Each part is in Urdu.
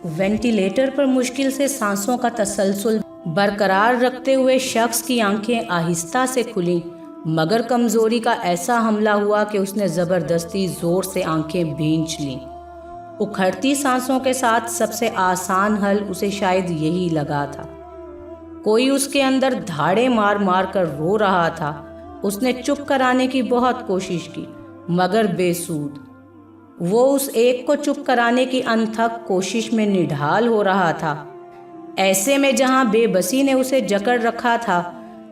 وینٹیلیٹر پر مشکل سے سانسوں کا تسلسل برقرار رکھتے ہوئے شخص کی آنکھیں آہستہ سے کھلیں، مگر کمزوری کا ایسا حملہ ہوا کہ اس نے زبردستی زور سے آنکھیں بھینچ لیں۔ اکھڑتی سانسوں کے ساتھ سب سے آسان حل اسے شاید یہی لگا تھا۔ کوئی اس کے اندر دھاڑے مار مار کر رو رہا تھا۔ اس نے چپ کرانے کی بہت کوشش کی، مگر بے سود۔ وہ اس ایک کو چپ کرانے کی انتھک کوشش میں نڈھال ہو رہا تھا۔ ایسے میں جہاں بے بسی نے اسے جکڑ رکھا تھا،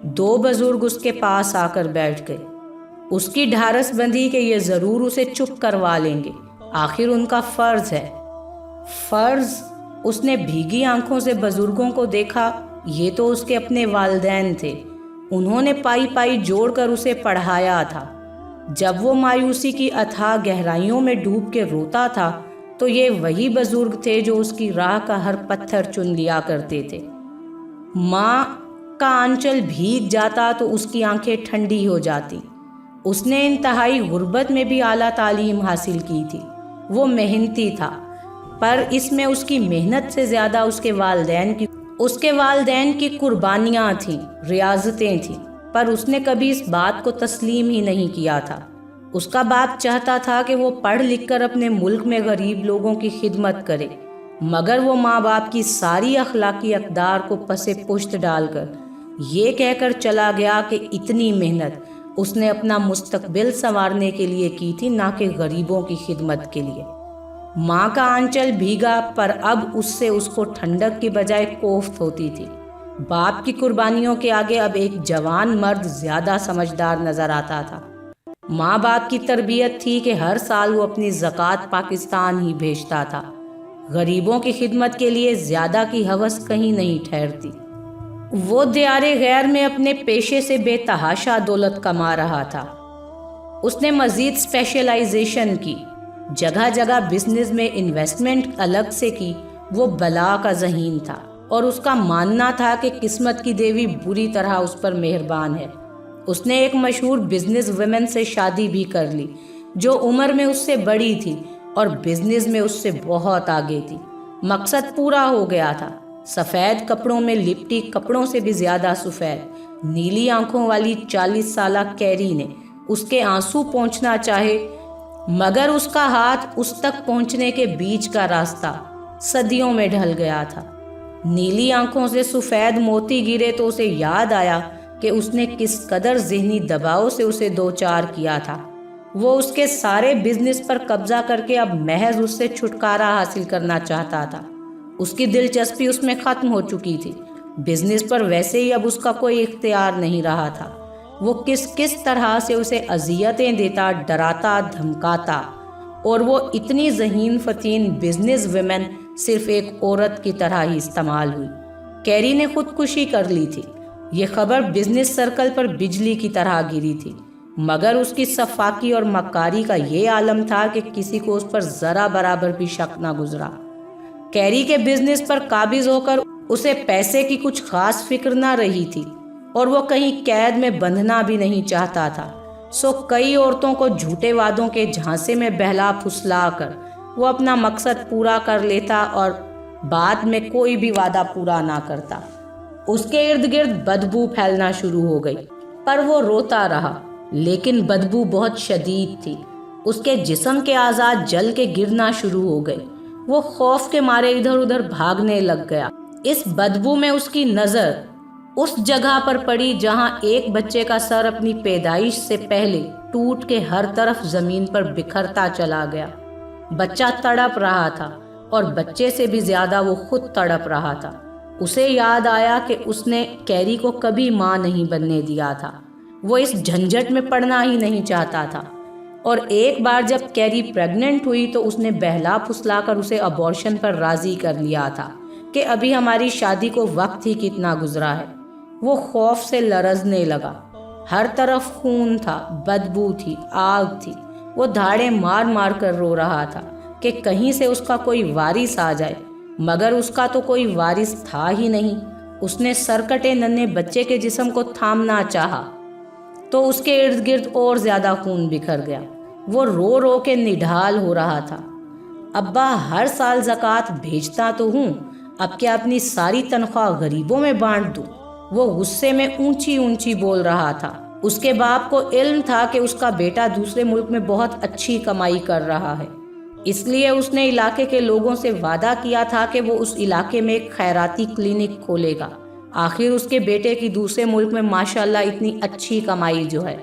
دو بزرگ اس کے پاس آ کر بیٹھ گئے۔ اس کی ڈھارس بندھی کہ یہ ضرور اسے چپ کروا لیں گے، آخر ان کا فرض ہے۔ فرض؟ اس نے بھیگی آنکھوں سے بزرگوں کو دیکھا۔ یہ تو اس کے اپنے والدین تھے۔ انہوں نے پائی پائی جوڑ کر اسے پڑھایا تھا۔ جب وہ مایوسی کی اتھاہ گہرائیوں میں ڈوب کے روتا تھا تو یہ وہی بزرگ تھے جو اس کی راہ کا ہر پتھر چن لیا کرتے تھے۔ ماں کا آنچل بھیگ جاتا تو اس کی آنکھیں ٹھنڈی ہو جاتی۔ اس نے انتہائی غربت میں بھی اعلیٰ تعلیم حاصل کی تھی۔ وہ محنتی تھا، پر اس میں اس کی محنت سے زیادہ اس کے والدین کی قربانیاں تھیں، ریاضتیں تھیں، پر اس نے کبھی اس بات کو تسلیم ہی نہیں کیا تھا۔ اس کا باپ چاہتا تھا کہ وہ پڑھ لکھ کر اپنے ملک میں غریب لوگوں کی خدمت کرے، مگر وہ ماں باپ کی ساری اخلاقی اقدار کو پس پشت ڈال کر یہ کہہ کر چلا گیا کہ اتنی محنت اس نے اپنا مستقبل سنوارنے کے لیے کی تھی، نہ کہ غریبوں کی خدمت کے لیے۔ ماں کا آنچل بھیگا، پر اب اس سے اس کو ٹھنڈک کی بجائے کوفت ہوتی تھی۔ باپ کی قربانیوں کے آگے اب ایک جوان مرد زیادہ سمجھدار نظر آتا تھا۔ ماں باپ کی تربیت تھی کہ ہر سال وہ اپنی زکوٰۃ پاکستان ہی بھیجتا تھا۔ غریبوں کی خدمت کے لیے زیادہ کی ہوس کہیں نہیں ٹھہرتی۔ وہ دیار غیر میں اپنے پیشے سے بے تحاشا دولت کما رہا تھا۔ اس نے مزید اسپیشلائزیشن کی، جگہ جگہ بزنس میں انویسٹمنٹ الگ سے کی۔ وہ بلا کا ذہین تھا اور اس کا ماننا تھا کہ قسمت کی دیوی بری طرح اس پر مہربان ہے۔ اس نے ایک مشہور بزنس ویمن سے شادی بھی کر لی جو عمر میں اس سے بڑی تھی اور بزنس میں اس سے بہت آگے تھی۔ مقصد پورا ہو گیا تھا۔ سفید کپڑوں میں لپٹی، کپڑوں سے بھی زیادہ سفید، نیلی آنکھوں والی 40 سالہ کیری نے اس کے آنسو پونچھنا چاہے، مگر اس کا ہاتھ اس تک پہنچنے کے بیچ کا راستہ صدیوں میں ڈھل گیا تھا۔ نیلی آنکھوں سے سفید موتی گرے تو اسے یاد آیا کہ اس نے کس قدر ذہنی دباؤ سے اسے دوچار کیا تھا۔ وہ اس کے سارے بزنس پر قبضہ کر کے اب محض اس سے چھٹکارا حاصل کرنا چاہتا تھا۔ اس کی دلچسپی اس میں ختم ہو چکی تھی۔ بزنس پر ویسے ہی اب اس کا کوئی اختیار نہیں رہا تھا۔ وہ کس طرح سے اسے اذیتیں دیتا، ڈراتا، دھمکاتا، اور وہ اتنی ذہین فتین بزنس ویمن صرف ایک عورت کی طرح ہی استعمال ہوئی۔ کیری نے خودکشی کر لی تھی۔ یہ خبر بزنس سرکل پر بجلی کی طرح گری تھی، مگر اس کی صفاقی اور مکاری کا یہ عالم تھا کہ کسی کو اس پر ذرا برابر بھی شک نہ گزرا۔ کیری کے بزنس پر قابض ہو کر اسے پیسے کی کچھ خاص فکر نہ رہی تھی اور وہ کہیں قید میں بندھنا بھی نہیں چاہتا تھا۔ سو کئی عورتوں کو جھوٹے وعدوں کے جھانسے میں بہلا پھسلا کر وہ اپنا مقصد پورا کر لیتا اور بعد میں کوئی بھی وعدہ پورا نہ کرتا۔ اس کے ارد گرد بدبو پھیلنا شروع ہو گئی، پر وہ روتا رہا، لیکن بدبو بہت شدید تھی۔ اس کے جسم کے اعضاء جل کے گرنا شروع ہو گئے۔ وہ خوف کے مارے ادھر ادھر بھاگنے لگ گیا۔ اس بدبو میں اس کی نظر اس جگہ پر پڑی جہاں ایک بچے کا سر اپنی پیدائش سے پہلے ٹوٹ کے ہر طرف زمین پر بکھرتا چلا گیا۔ بچہ تڑپ رہا تھا اور بچے سے بھی زیادہ وہ خود تڑپ رہا تھا۔ اسے یاد آیا کہ اس نے کیری کو کبھی ماں نہیں بننے دیا تھا۔ وہ اس جھنجٹ میں پڑنا ہی نہیں چاہتا تھا، اور ایک بار جب کیری پریگننٹ ہوئی تو اس نے بہلا پھسلا کر اسے ابورشن پر راضی کر لیا تھا کہ ابھی ہماری شادی کو وقت ہی کتنا گزرا ہے۔ وہ خوف سے لرزنے لگا۔ ہر طرف خون تھا، بدبو تھی، آگ تھی۔ وہ دھاڑے مار مار کر رو رہا تھا کہ کہیں سے اس کا کوئی وارث آ جائے، مگر اس کا تو کوئی وارث تھا ہی نہیں۔ اس نے سرکٹے ننھے بچے کے جسم کو تھامنا چاہا تو اس کے ارد گرد اور زیادہ خون بکھر گیا۔ وہ رو رو کے نڈھال ہو رہا تھا۔ ابا ہر سال زکوٰۃ بھیجتا تو ہوں، اب کیا اپنی ساری تنخواہ غریبوں میں بانٹ دوں؟ وہ غصے میں اونچی اونچی بول رہا تھا۔ اس کے باپ کو علم تھا کہ اس کا بیٹا دوسرے ملک میں بہت اچھی کمائی کر رہا ہے، اس لیے اس نے علاقے کے لوگوں سے وعدہ کیا تھا کہ وہ اس علاقے میں ایک خیراتی کلینک کھولے گا۔ آخر اس کے بیٹے کی دوسرے ملک میں ماشاءاللہ اتنی اچھی کمائی جو ہے،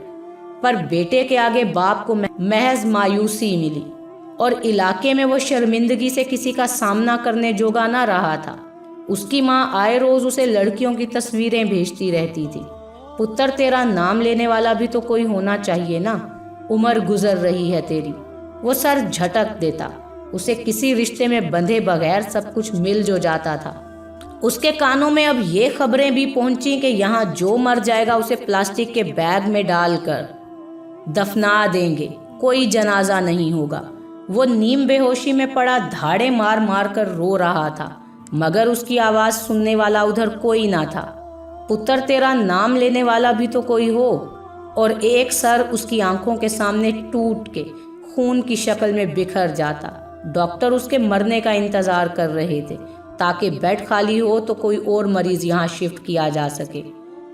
پر بیٹے کے آگے باپ کو محض مایوسی ملی، اور علاقے میں وہ شرمندگی سے کسی کا سامنا کرنے جوگا نہ رہا تھا۔ اس کی ماں آئے روز اسے لڑکیوں کی تصویریں بھیجتی رہتی تھی۔ پتر تیرا نام لینے والا بھی تو کوئی ہونا چاہیے نا، عمر گزر رہی ہے تیری۔ وہ سر جھٹک دیتا، اسے کسی رشتے میں بندھے بغیر سب کچھ مل جو جاتا تھا۔ اس کے کانوں میں اب یہ خبریں بھی پہنچیں کہ یہاں جو مر جائے گا اسے پلاسٹک کے بیگ میں ڈال کر دفنا دیں گے، کوئی جنازہ نہیں ہوگا۔ وہ نیم بے ہوشی میں پڑا دھاڑے مار مار کر رو رہا تھا، مگر اس کی آواز سننے والا ادھر کوئی نہ تھا۔ پتر تیرا نام لینے والا بھی تو کوئی ہو۔ اور ایک سر اس کی آنکھوں کے سامنے ٹوٹ کے خون کی شکل میں بکھر جاتا۔ ڈاکٹر اس کے مرنے کا انتظار کر رہے تھے تاکہ بیڈ خالی ہو تو کوئی اور مریض یہاں شفٹ کیا جا سکے۔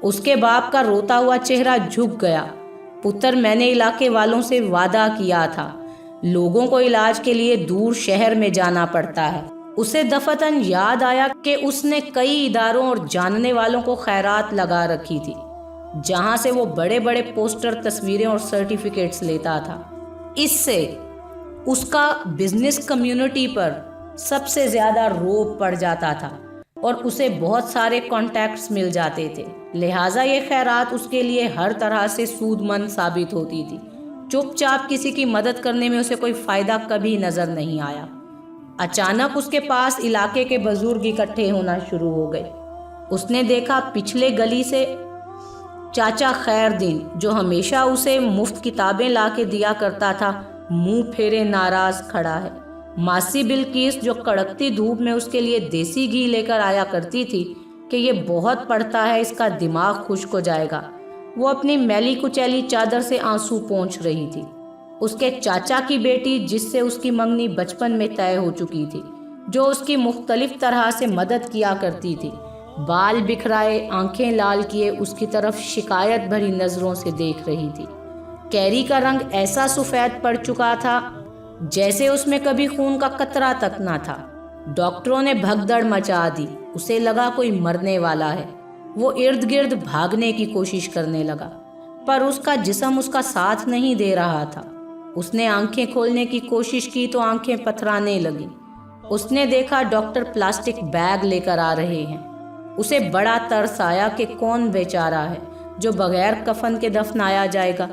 اس کے باپ کا روتا ہوا چہرہ جھک گیا۔ پتر میں نے علاقے والوں سے وعدہ کیا تھا، لوگوں کو علاج کے لیے دور شہر میں جانا پڑتا ہے۔ اسے دفتن یاد آیا کہ اس نے کئی اداروں اور جاننے والوں کو خیرات لگا رکھی تھی، جہاں سے وہ بڑے بڑے پوسٹر، تصویریں اور سرٹیفکیٹس لیتا تھا۔ اس سے اس کا بزنس کمیونٹی پر سب سے زیادہ روب پڑ جاتا تھا اور اسے بہت سارے کانٹیکٹس مل جاتے تھے، لہٰذا یہ خیرات اس کے لیے ہر طرح سے سود مند ثابت ہوتی تھی۔ چپ چاپ کسی کی مدد کرنے میں اسے کوئی فائدہ کبھی نظر نہیں آیا۔ اچانک اس کے پاس علاقے کے بزرگ اکٹھے ہونا شروع ہو گئے۔ اس نے دیکھا پچھلے گلی سے چاچا خیر دین، جو ہمیشہ اسے مفت کتابیں لا کے دیا کرتا تھا، منہ پھیرے ناراض کھڑا ہے۔ ماسی بلکیس، جو کڑکتی دھوپ میں اس کے لیے دیسی گھی لے کر آیا کرتی تھی کہ یہ بہت پڑتا ہے، اس کا دماغ خشک ہو جائے گا، وہ اپنی میلی کچیلی چادر سے آنسو پونچھ رہی تھی۔ اس کے چاچا کی بیٹی، جس سے اس کی منگنی بچپن میں طے ہو چکی تھی، جو اس کی مختلف طرح سے مدد کیا کرتی تھی، بال بکھرائے، آنکھیں لال کیے اس کی طرف شکایت بھری نظروں سے دیکھ رہی تھی۔ کیری کا رنگ ایسا سفید پڑ چکا تھا جیسے اس میں کبھی خون کا قطرہ تک نہ تھا۔ ڈاکٹروں نے بھگدڑ مچا دی، اسے لگا کوئی مرنے والا ہے۔ وہ ارد گرد بھاگنے کی کوشش کرنے لگا، پر اس کا جسم اس کا ساتھ نہیں دے رہا تھا۔ اس نے آنکھیں کھولنے کی کوشش کی تو آنکھیں پتھرانے لگیں۔ اس نے دیکھا ڈاکٹر پلاسٹک بیگ لے کر آ رہے ہیں۔ اسے بڑا ترس آیا کہ کون بیچارہ ہے جو بغیر کفن کے دفنایا جائے گا۔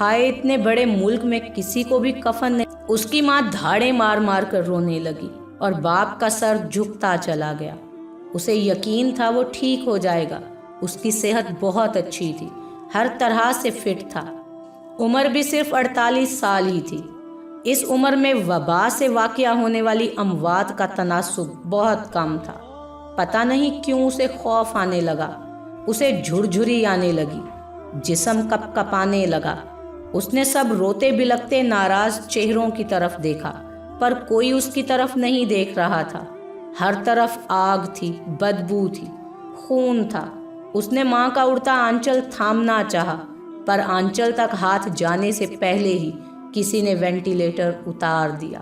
ہائے، اتنے بڑے ملک میں کسی کو بھی کفن نہیں۔ اس کی ماں دھاڑے مار مار کر رونے لگی اور باپ کا سر جھکتا چلا گیا۔ اسے یقین تھا وہ ٹھیک ہو جائے گا۔ اس کی صحت بہت اچھی تھی، ہر طرح سے فٹ تھا۔ عمر بھی صرف 48 سال ہی تھی۔ اس عمر میں وبا سے واقع ہونے والی اموات کا تناسب بہت کم تھا۔ پتہ نہیں کیوں اسے خوف آنے لگا، اسے جھرجھری آنے لگی، جسم کپ کپانے لگا۔ اس نے سب روتے بلکتے ناراض چہروں کی طرف دیکھا، پر کوئی اس کی طرف نہیں دیکھ رہا تھا۔ ہر طرف آگ تھی، بدبو تھی، خون تھا۔ اس نے ماں کا اڑتا آنچل تھامنا چاہا، پر آنچل تک ہاتھ جانے سے پہلے ہی کسی نے وینٹیلیٹر اتار دیا۔